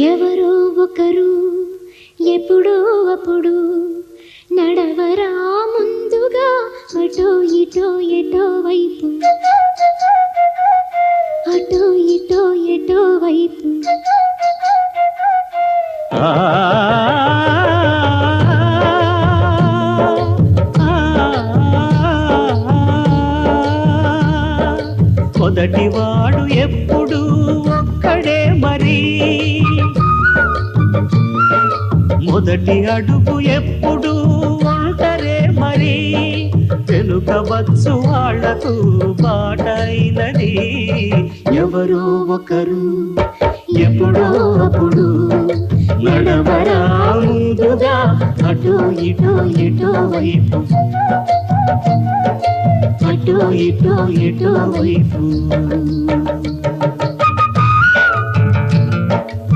ఎవరో ఒకరు ఎప్పుడో అప్పుడు నడవరా ముందుగా అటో ఇటో ఎటో వైపు, అటో ఇటో ఎటో వైపు. మొదటివాడు ఎప్పుడు ఒక్కడే మరి, మొదటి అడుగు ఎప్పుడు ఒంటరే మరి. వెనుకవచ్చు వాళ్లకు బాటైనది ఎవరో ఒకరు ఎప్పుడో అప్పుడు నడవరా ముందుగా అటో ఇటో ఎటో వైపు, అటో ఇటో ఎటో వైపు.